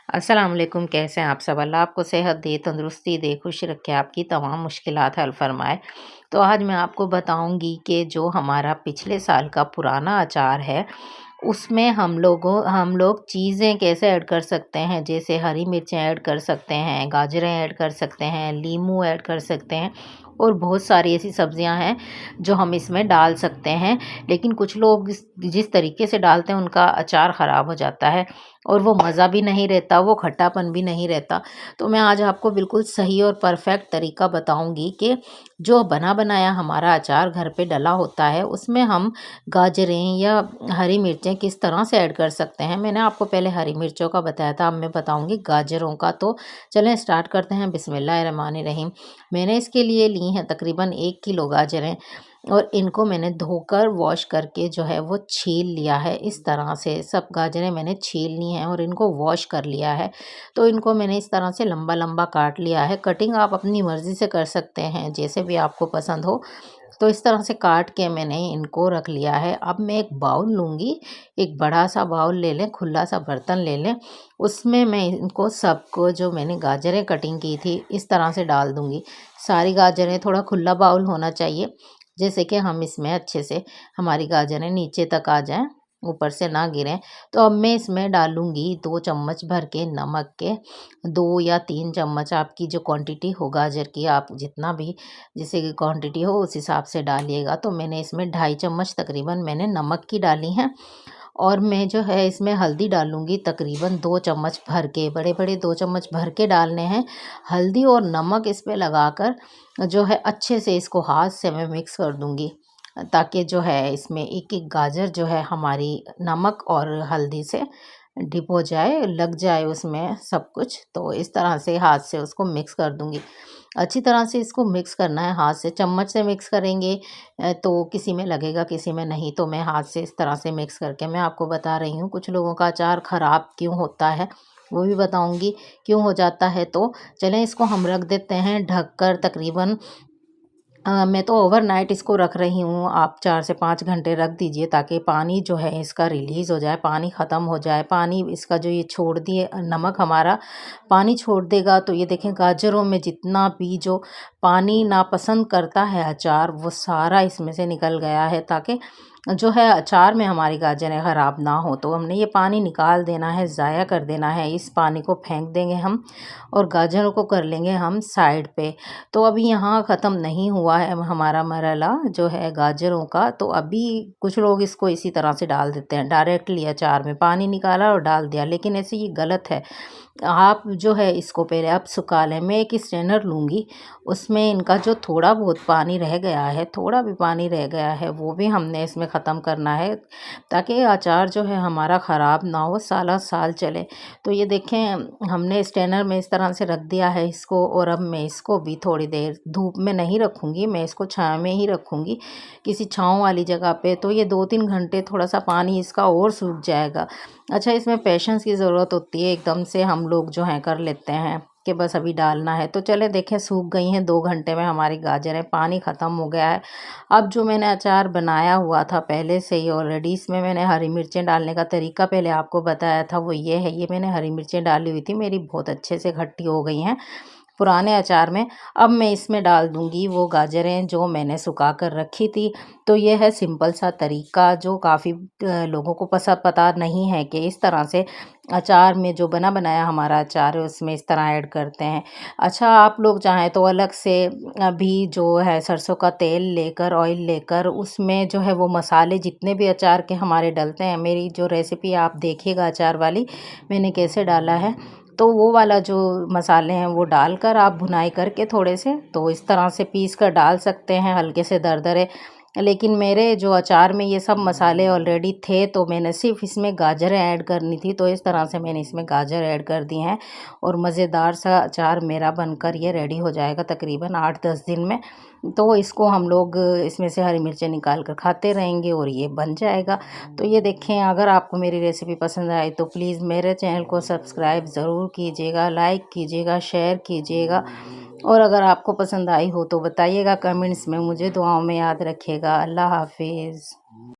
अस्सलाम वालेकुम, कैसे हैं आप सब? अल्लाह आपको सेहत दे, तंदुरुस्ती दे, खुश रखे, आपकी तमाम मुश्किलात हल फरमाए। तो आज मैं आपको बताऊँगी कि जो हमारा पिछले साल का पुराना अचार है, उसमें हम लोग चीज़ें कैसे ऐड कर सकते हैं, जैसे हरी मिर्चें ऐड कर सकते हैं, गाजरें ऐड कर सकते हैं, लीमू ऐड कर सकते हैं और बहुत सारी ऐसी सब्जियां हैं जो हम इसमें डाल सकते हैं। लेकिन कुछ लोग जिस तरीके से डालते हैं उनका अचार ख़राब हो जाता है और वो मज़ा भी नहीं रहता, वो खट्टापन भी नहीं रहता। तो मैं आज आपको बिल्कुल सही और परफेक्ट तरीका बताऊंगी कि जो बना बनाया हमारा अचार घर पे डला होता है उसमें हम गाजरें या हरी मिर्चें किस तरह से ऐड कर सकते हैं। मैंने आपको पहले हरी मिर्चों का बताया था, अब मैं बताऊंगी गाजरों का। तो चलें स्टार्ट करते हैं। बिस्मिल्लाहिर्रहमानिर्रहीम। मैंने इसके लिए ली हैं तकरीबन 1 किलो गाजरें और इनको मैंने धोकर वॉश करके जो है वो छील लिया है। इस तरह से सब गाजरें मैंने छील ली हैं और इनको वॉश कर लिया है। तो इनको मैंने इस तरह से लंबा लंबा काट लिया है। कटिंग आप अपनी मर्ज़ी से कर सकते हैं, जैसे भी आपको पसंद हो। तो इस तरह से काट के मैंने इनको रख लिया है। अब मैं एक बाउल लूँगी, एक बड़ा सा बाउल ले लें, खुला सा बर्तन ले लें। उसमें मैं इनको सबको जो मैंने गाजरें कटिंग की थी इस तरह से डाल दूँगी। सारी गाजरें, थोड़ा खुला बाउल होना चाहिए, जैसे कि हम इसमें अच्छे से हमारी गाजरें नीचे तक आ जाएँ, ऊपर से ना गिरें। तो अब मैं इसमें डालूँगी 2 चम्मच भर के नमक के, 2 या 3 चम्मच, आपकी जो क्वांटिटी हो गाजर की, आप जितना भी जैसे कि क्वांटिटी हो उस हिसाब से डालिएगा। तो मैंने इसमें 2.5 चम्मच तकरीबन मैंने नमक की डाली हैं और मैं जो है इसमें हल्दी डालूँगी तकरीबन 2 चम्मच भर के, बड़े-बड़े 2 चम्मच भर के डालने हैं। हल्दी और नमक इस पे लगाकर जो है अच्छे से इसको हाथ से मैं मिक्स कर दूँगी, ताकि जो है इसमें एक-एक गाजर जो है हमारी नमक और हल्दी से डिप हो जाए, लग जाए उसमें सब कुछ। तो इस तरह से हाथ से उसको मिक्स कर दूँगी। अच्छी तरह से इसको मिक्स करना है हाथ से, चम्मच से मिक्स करेंगे तो किसी में लगेगा, किसी में नहीं। तो मैं हाथ से इस तरह से मिक्स करके मैं आपको बता रही हूँ। कुछ लोगों का अचार ख़राब क्यों होता है वो भी बताऊँगी, क्यों हो जाता है। तो चलें इसको हम रख देते हैं ढककर तकरीबन मैं तो ओवरनाइट इसको रख रही हूँ। आप 4 से 5 घंटे रख दीजिए ताकि पानी जो है इसका रिलीज़ हो जाए, पानी ख़त्म हो जाए। पानी इसका जो ये छोड़ दिए, नमक हमारा पानी छोड़ देगा। तो ये देखें गाजरों में जितना भी जो पानी नापसंद करता है अचार, वो सारा इसमें से निकल गया है, ताकि जो है अचार में हमारी गाजरें ख़राब ना हो। तो हमने ये पानी निकाल देना है, ज़ाया कर देना है। इस पानी को फेंक देंगे हम और गाजरों को कर लेंगे हम साइड पे। तो अभी यहाँ ख़त्म नहीं हुआ है हमारा मरहला जो है गाजरों का। तो अभी कुछ लोग इसको इसी तरह से डाल देते हैं, डायरेक्टली अचार में पानी निकाला और डाल दिया, लेकिन ऐसे ये गलत है। आप जो है इसको पहले आप सुखा लें। मैं एक स्ट्रेनर लूँगी, उसमें इनका जो थोड़ा बहुत पानी रह गया है, थोड़ा भी पानी रह गया है, वो भी हमने इसमें ख़त्म करना है, ताकि अचार जो है हमारा ख़राब ना हो, साला साल चले। तो ये देखें हमने स्ट्रेनर में इस तरह से रख दिया है इसको। और अब मैं इसको भी थोड़ी देर धूप में नहीं रखूँगी, मैं इसको छाँव में ही रखूँगी, किसी छाँव वाली जगह पे। तो ये 2-3 घंटे थोड़ा-सा पानी इसका और सूख जाएगा। अच्छा, इसमें पेशेंस की ज़रूरत होती है, एकदम से हम लोग जो हैं कर लेते हैं कि बस अभी डालना है। तो चलें देखें सूख गई हैं 2 घंटे में हमारी गाजरें, पानी ख़त्म हो गया है। अब जो मैंने अचार बनाया हुआ था पहले से ही ऑलरेडी, इसमें मैंने हरी मिर्चें डालने का तरीका पहले आपको बताया था, वो ये है। ये मैंने हरी मिर्चें डाली हुई थी, मेरी बहुत अच्छे से खट्टी हो गई हैं पुराने अचार में। अब मैं इसमें डाल दूँगी वो गाजरें जो मैंने सुखा कर रखी थी। तो ये है सिंपल सा तरीका जो काफ़ी लोगों को पता नहीं है कि इस तरह से अचार में जो बना बनाया हमारा अचार है उसमें इस तरह ऐड करते हैं। अच्छा, आप लोग चाहें तो अलग से अभी जो है सरसों का तेल लेकर, ऑयल लेकर, उसमें जो है वो मसाले जितने भी अचार के हमारे डलते हैं, मेरी जो रेसिपी आप देखिएगा अचार वाली, मैंने कैसे डाला है। तो वो वाला जो मसाले हैं वो डालकर आप भुनाई करके थोड़े से, तो इस तरह से पीस कर डाल सकते हैं हल्के से दरदरे। लेकिन मेरे जो अचार में ये सब मसाले ऑलरेडी थे, तो मैंने सिर्फ इसमें गाजरें ऐड करनी थी, तो इस तरह से मैंने इसमें गाजर ऐड कर दी हैं और मज़ेदार सा अचार मेरा बनकर ये रेडी हो जाएगा तकरीबन 8-10 दिन में। तो इसको हम लोग इसमें से हरी मिर्चें निकाल कर खाते रहेंगे और ये बन जाएगा। तो ये देखें, अगर आपको मेरी रेसिपी पसंद आए तो प्लीज़ मेरे चैनल को सब्सक्राइब ज़रूर कीजिएगा, लाइक कीजिएगा, शेयर कीजिएगा और अगर आपको पसंद आई हो तो बताइएगा कमेंट्स में। मुझे दुआओं में याद रखिएगा। अल्लाह हाफ़िज़।